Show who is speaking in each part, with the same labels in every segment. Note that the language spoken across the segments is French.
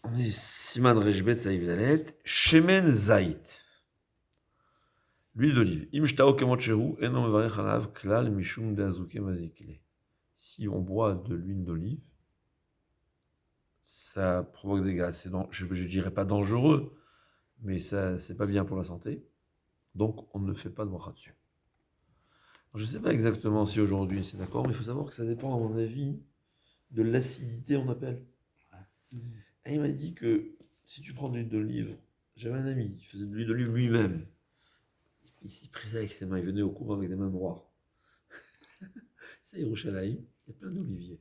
Speaker 1: On est Siman Rejbet Saïv Dalet, Shemen Zait. L'huile d'olive. Im shtao kemot shehu, eno mevarech alav klal mishum deazuke mazikle. Si on boit de l'huile d'olive, ça provoque des gaz. Je ne dirais pas dangereux, mais ça, c'est pas bien pour la santé. Donc, on ne fait pas de bracha dessus. Je ne sais pas exactement si aujourd'hui c'est d'accord, mais il faut savoir que ça dépend, à mon avis, de l'acidité, on appelle. Et il m'a dit que si tu prends de l'huile d'olive, j'avais un ami qui faisait de l'huile d'olive lui-même. Il s'y pressait avec ses mains, il venait au cours avec des mains noires. C'est Yerushalayim, il y a plein d'oliviers.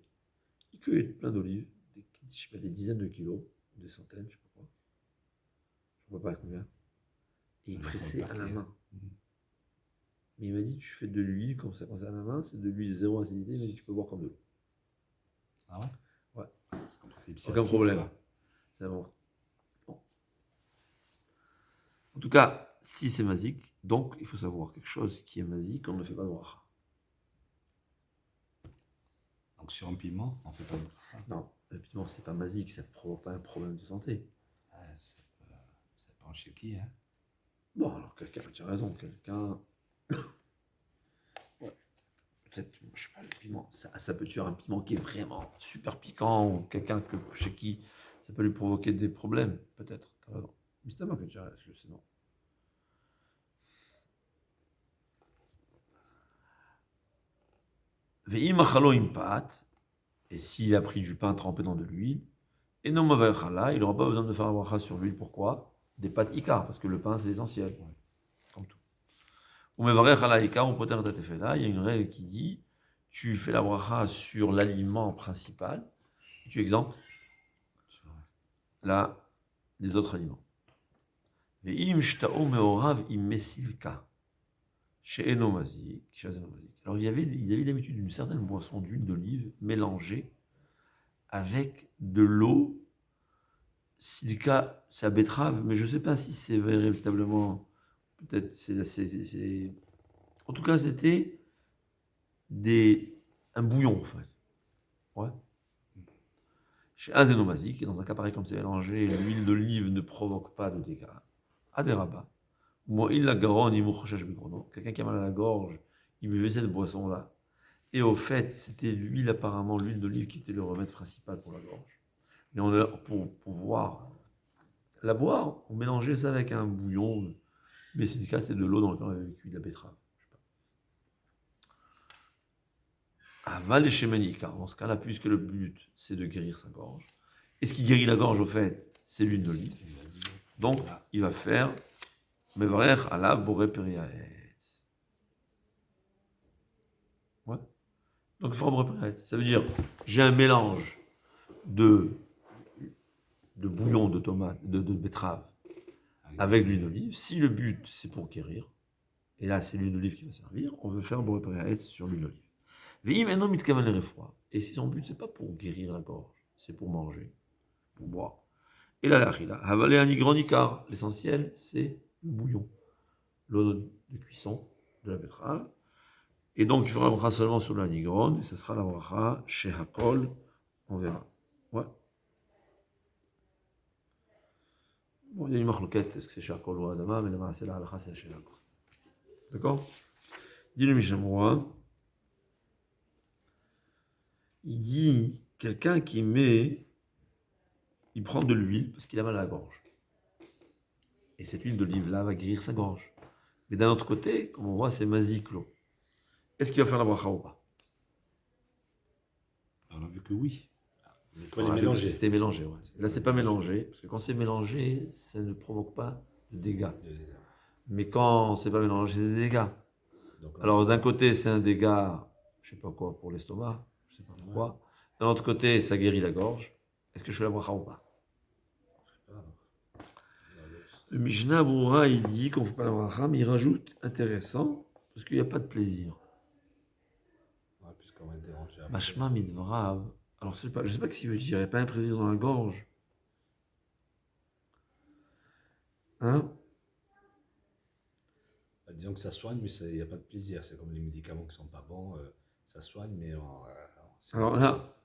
Speaker 1: Il cueillait plein d'olives, je sais pas, des dizaines de kilos, des centaines, je sais pas quoi. Je ne vois pas combien. Et il pressait à la main. Mais il m'a dit, tu fais de l'huile, comme ça concerne la main, c'est de l'huile zéro acidité, mais tu peux boire comme de l'eau.
Speaker 2: Ah ouais?
Speaker 1: Ouais. C'est aucun problème. C'est bon. En tout cas, si c'est mazik, donc il faut savoir quelque chose qui est mazik, on ne fait pas de bracha.
Speaker 2: Donc sur un piment, on ne fait pas de bracha.
Speaker 1: Non, le piment, c'est pas mazik, ça ne provoque pas un problème de santé.
Speaker 2: Ça prend chez qui, hein?
Speaker 1: Bon, alors quelqu'un, tu as raison, quelqu'un... Ouais. Peut-être, je sais pas, le piment, ça peut tuer un piment qui est vraiment super piquant, ou quelqu'un chez qui ça peut lui provoquer des problèmes, peut-être, tu as raison. Mais c'est moi que tu as raison, c'est non. Et s'il a pris du pain trempé dans de l'huile, et non mauvais chala, il n'aura pas besoin de faire un bracha sur l'huile. Pourquoi? Des pâtes ikar, parce que le pain c'est essentiel. Ouais. Comme tout. Ou mevarech chala ikar, ou poter tatefela, il y a une règle qui dit tu fais la bracha sur l'aliment principal, tu exemptes là les autres aliments. Ve'im shtao meorav im mesilka. Alors ils avaient d'habitude une certaine boisson d'huile d'olive mélangée avec de l'eau. Silica, c'est à betterave, mais je ne sais pas si c'est véritablement. Peut-être c'est. En tout cas, c'était un bouillon, en fait. Ouais. Chez Azénomazik, et dans un cas pareil comme c'est mélangé, l'huile d'olive ne provoque pas de dégâts. Adéraba. Moi, il la garonne, il mouchochash bigrono. Quelqu'un qui a mal à la gorge, il buvait cette boisson-là. Et au fait, c'était l'huile, apparemment, l'huile d'olive qui était le remède principal pour la gorge. Mais pour pouvoir la boire, on mélangeait ça avec un bouillon. Mais c'est le cas, c'était de l'eau dans lequel on avait cuit de la betterave. Aval et Shemeni, car dans ce cas-là, puisque le but, c'est de guérir sa gorge. Et ce qui guérit la gorge, au fait, c'est l'huile d'olive. Donc, il va faire Mevarech ala boré periaetz. Ouais. Donc, il fera boré periaetz. Ça veut dire, j'ai un mélange de bouillon de tomate, de betterave, avec l'huile d'olive. Si le but, c'est pour guérir, et là, c'est l'huile d'olive qui va servir, on veut faire boré periaetz sur l'huile d'olive. Et si son but, c'est pas pour guérir la gorge, c'est pour manger, pour boire. Et là, avalé un igronicar. L'essentiel, c'est le bouillon, l'eau de cuisson de la betterave. Et donc, il fera la bracha seulement sur la nigron, et ce sera la bracha chez Hakol, on verra. Ouais. Bon, il y a une marloquette, est-ce que c'est chez Hakol ou Adama, mais c'est la halakha, c'est chez Hakol. D'accord? Dis le Mishamoura. Il dit, quelqu'un qui il prend de l'huile parce qu'il a mal à la gorge. Et cette huile d'olive-là va guérir sa gorge. Mais d'un autre côté, comme on voit, c'est maziklo. Est-ce qu'il va faire la bracha ou pas?
Speaker 2: On a vu que oui.
Speaker 1: Mais quand il est mélangé. C'était mélangé, ouais. Là, c'est pas mélangé, parce que quand c'est mélangé, ça ne provoque pas de dégâts. Mais quand c'est pas mélangé, c'est des dégâts. Donc, alors, d'un côté, c'est un dégât, je sais pas quoi, pour l'estomac, je sais pas pourquoi. Ouais. D'un autre côté, ça guérit la gorge. Est-ce que je fais la bracha ou pas? Le Mishnah Boura, il dit qu'on ne fait pas la bracha, mais il rajoute intéressant, parce qu'il n'y a pas de plaisir.
Speaker 2: Ouais, puisqu'on va déranger.
Speaker 1: Mashma midvrav. Alors, je ne sais pas si il n'y aurait pas un plaisir dans la gorge. Hein?
Speaker 2: Disons que ça soigne, mais il n'y a pas de plaisir. C'est comme les médicaments qui ne sont pas bons. Ça soigne, mais...
Speaker 1: Alors là,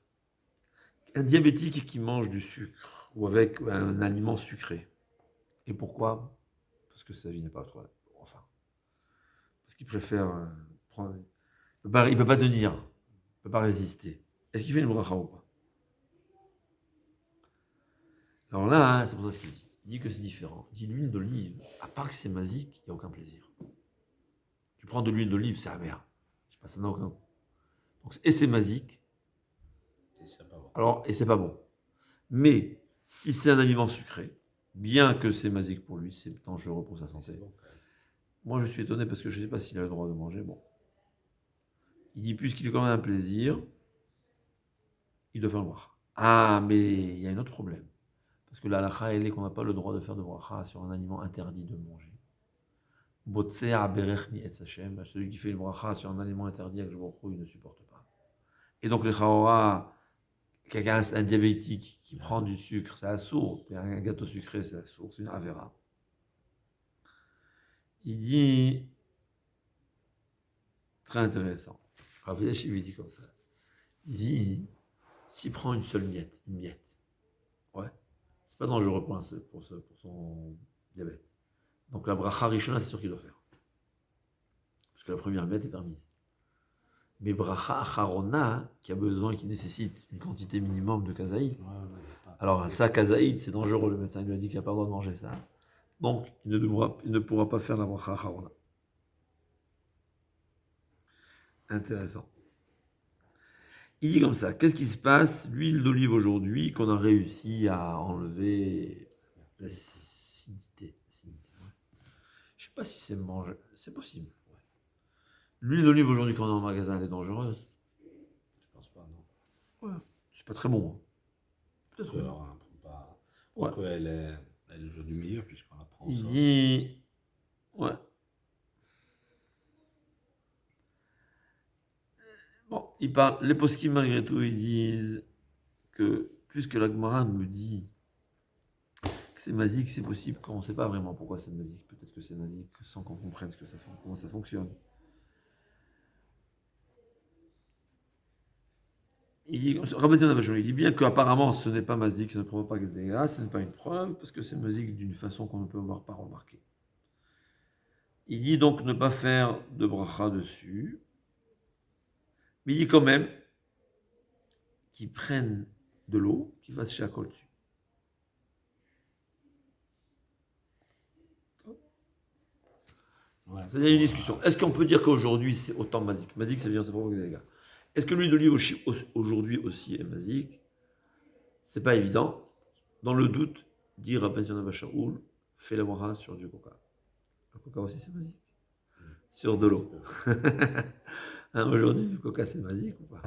Speaker 1: un diabétique qui mange du sucre ou avec un aliment sucré. Et pourquoi? Parce que sa vie n'est pas trop... Enfin, parce qu'il préfère prendre... Il ne peut pas tenir, il ne peut pas résister. Est-ce qu'il fait une bracha ou pas? Alors là, c'est pour ça ce qu'il dit. Il dit que c'est différent. Il dit l'huile d'olive, à part que c'est masique, il n'y a aucun plaisir. Tu prends de l'huile d'olive, c'est amer. Je sais pas, ça n'a aucun goût. Donc, et c'est masique.
Speaker 2: Et c'est pas bon.
Speaker 1: Alors, et c'est pas bon. Mais si c'est un aliment sucré, bien que c'est masique pour lui, c'est dangereux pour sa santé.
Speaker 2: C'est bon, quand même.
Speaker 1: Moi, je suis étonné parce que je ne sais pas s'il a le droit de manger. Bon. Il dit, puisqu'il est quand même un plaisir, il doit faire le bracha. Ah, mais il y a un autre problème. Parce que la halakha, elle est qu'on n'a pas le droit de faire de bracha sur un aliment interdit de manger. Botser aberech mi etz Hashem, celui qui fait le bracha sur un aliment interdit avec le il ne supporte pas. Et donc, les chaora, quelqu'un, un diabétique qui prend du sucre, c'est assourd. Un gâteau sucré, c'est assourd, c'est une avera. Il dit, très intéressant. Rav Yeshi lui dit comme ça. Il dit, s'il prend une seule miette, ouais, c'est pas dangereux pour son diabète. Donc la bracha rishona, c'est sûr qu'il doit faire. Parce que la première miette est permise. Mais bracha acharona, qui a besoin, qui nécessite une quantité minimum de kazaïd. Alors ça, kazaïd, c'est dangereux. Le médecin lui a dit qu'il n'a pas le droit de manger ça. Donc il ne pourra pas faire la bracha acharona. Intéressant. Il dit comme ça, qu'est-ce qui se passe? L'huile d'olive aujourd'hui, qu'on a réussi à enlever l'acidité. Ouais. Je ne sais pas si c'est mangé, c'est possible. Ouais. L'huile d'olive aujourd'hui qu'on a en magasin, elle est dangereuse?
Speaker 2: Je pense pas, non.
Speaker 1: Ouais, c'est pas très bon. Hein. Peut-être.
Speaker 2: Pas...
Speaker 1: Ouais.
Speaker 2: Elle est aujourd'hui meilleure puisqu'on la prend.
Speaker 1: Il dit, ouais. Bon, il parle, les poskim malgré tout, ils disent que, puisque la Gemara me dit que c'est masique, c'est possible qu'on ne sait pas vraiment pourquoi c'est masique. Peut-être que c'est masique sans qu'on comprenne comment ça fonctionne. Il dit, il dit bien qu'apparemment ce n'est pas masique, ça ne provoque pas de dégâts, ce n'est pas une preuve, parce que c'est masique d'une façon qu'on ne peut pas remarquer. Il dit donc ne pas faire de bracha dessus. Mais il dit quand même qu'ils prennent de l'eau, qu'ils fassent shakol dessus. Ouais, c'est une discussion. Est-ce qu'on peut dire qu'aujourd'hui c'est autant masique? Masique, ça veut dire que ça provoque des dégâts. Est-ce que l'huile d'olive aujourd'hui aussi est masique? C'est pas évident. Dans le doute, dire à Pension Abashaoul, fais la bracha sur du coca. Le coca aussi c'est masique. Sur de l'eau. Hein, aujourd'hui, le coca c'est masique ou pas?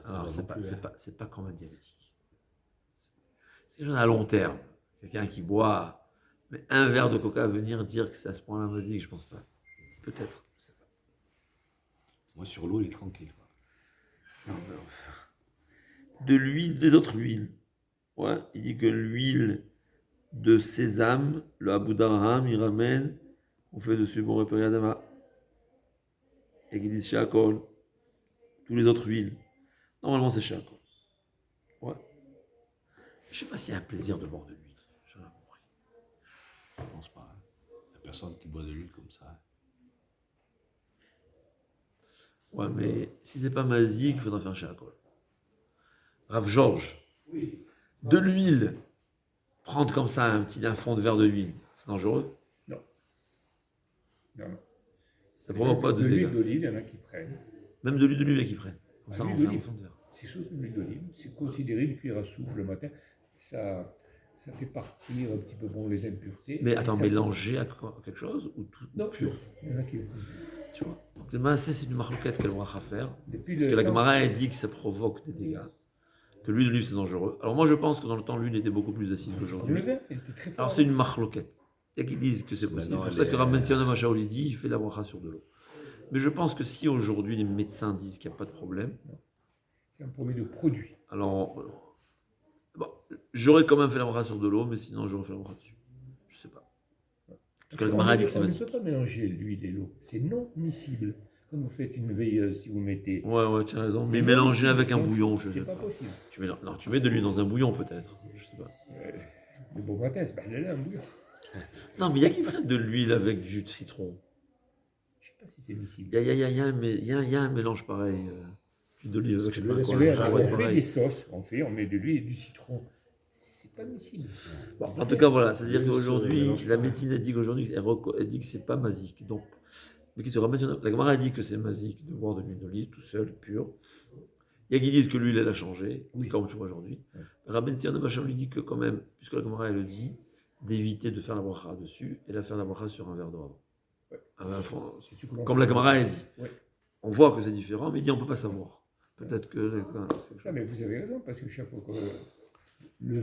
Speaker 1: Alors, c'est pas comme un diabétique. C'est juste à long terme. Quelqu'un qui boit, mais un verre de coca, venir dire que c'est à ce point-là masique, je pense pas. Peut-être, je sais pas.
Speaker 2: Moi, sur l'eau, il est tranquille.
Speaker 1: Non, de l'huile, des autres huiles. Ouais, il dit que l'huile de sésame, le Abu Darham, il ramène, on fait dessus bon repérer Adama. Et qu'il dit Shakol, tous les autres huiles. Normalement, c'est Shakol. Ouais. Je sais pas s'il y a un plaisir de boire de l'huile. J'en ai compris.
Speaker 2: Je pense pas. Hein. Il n'y a personne qui boit de l'huile comme ça. Hein.
Speaker 1: Ouais, mais si c'est pas masique, il faudra faire Shakol. Rav Georges.
Speaker 3: Oui.
Speaker 1: De l'huile. Prendre comme ça un fond de verre de l'huile, c'est dangereux?
Speaker 3: Non. Non.
Speaker 1: Ça provoque pas de
Speaker 3: l'huile
Speaker 1: dégâts.
Speaker 3: d'olive, il y en a qui prennent.
Speaker 1: Même de l'huile d'olive, il y en a qui prennent. Comme ça, on fait un fond de verre.
Speaker 3: C'est surtout l'huile d'olive. C'est considéré une cuillère à soupe le matin. Ça fait partir un petit peu les impuretés.
Speaker 1: Mais attends, mélanger à quelque chose ou tout
Speaker 3: non,
Speaker 1: pur?
Speaker 3: Il y en a qui...
Speaker 1: Tu vois. Donc le maasé, c'est une marloquette qu'elle va faire.
Speaker 3: Depuis
Speaker 1: parce que la Gemara a dit que ça provoque des dégâts. Que l'huile d'olive, c'est dangereux. Alors moi, je pense que dans le temps, l'huile était beaucoup plus acide qu'aujourd'hui.
Speaker 3: Le verre, elle était très forte.
Speaker 1: Alors c'est une marloquette. Et qu'ils disent que c'est possible. C'est pour ça que Rabban Sion Mashaouli dit, il fait la bracha sur de l'eau. Mais je pense que si aujourd'hui les médecins disent qu'il n'y a pas de problème,
Speaker 3: c'est un problème de produit.
Speaker 1: Alors, bon, j'aurais quand même fait la bracha sur de l'eau, mais sinon j'aurais fait la bracha dessus. Je sais pas. Parce que la Gemara dit que c'est
Speaker 3: On ne
Speaker 1: basique.
Speaker 3: peut pas mélanger l'huile et l'eau. C'est non miscible. quand vous faites une veilleuse, si vous mettez.
Speaker 1: Ouais, tu as raison.
Speaker 3: C'est
Speaker 1: Mais
Speaker 3: bon
Speaker 1: mélanger
Speaker 3: aussi,
Speaker 1: avec un
Speaker 3: donc,
Speaker 1: bouillon,
Speaker 3: c'est pas possible.
Speaker 1: Non, tu mets de l'huile dans un bouillon peut-être. Je sais pas.
Speaker 3: Le bon matin, c'est pas de là, un bouillon.
Speaker 1: Non, mais il y a qui prennent de l'huile avec du jus de citron.
Speaker 3: Je sais pas si c'est miscible.
Speaker 1: Il y a un mélange pareil. L'huile d'olive avec, je sais pas
Speaker 2: Parce que
Speaker 1: quoi.
Speaker 2: l'huile,
Speaker 1: ça
Speaker 3: On
Speaker 1: doit être
Speaker 3: fait
Speaker 1: pareil.
Speaker 3: des sauces, on met de l'huile et du citron. C'est pas miscible.
Speaker 1: Bon, en tout cas, voilà. C'est-à-dire
Speaker 2: L'huile se
Speaker 1: qu'aujourd'hui,
Speaker 2: mélange
Speaker 1: la
Speaker 2: pas.
Speaker 1: médecine a dit qu'aujourd'hui, elle dit que c'est pas masique. Donc, mais qui se ramène sur la Gemara a dit que c'est masique de boire de l'huile d'olive tout seul, pure. Il y a qui disent que l'huile, elle a changé,
Speaker 3: Oui.
Speaker 1: comme tu vois aujourd'hui.
Speaker 3: Ouais.
Speaker 1: Rabben Sion Machin lui dit que quand même, puisque la Gemara elle le dit, d'éviter de faire la bracha dessus et de faire la bracha sur un verre d'eau avant.
Speaker 3: Ouais.
Speaker 1: Enfin,
Speaker 3: C'est ce que l'on
Speaker 1: comme
Speaker 3: fait.
Speaker 1: la Gemara elle dit.
Speaker 3: Ouais.
Speaker 1: On voit que c'est différent, mais il dit on ne peut pas savoir. Peut-être que...
Speaker 3: Ah, mais vous avez raison, parce que chaque fois que le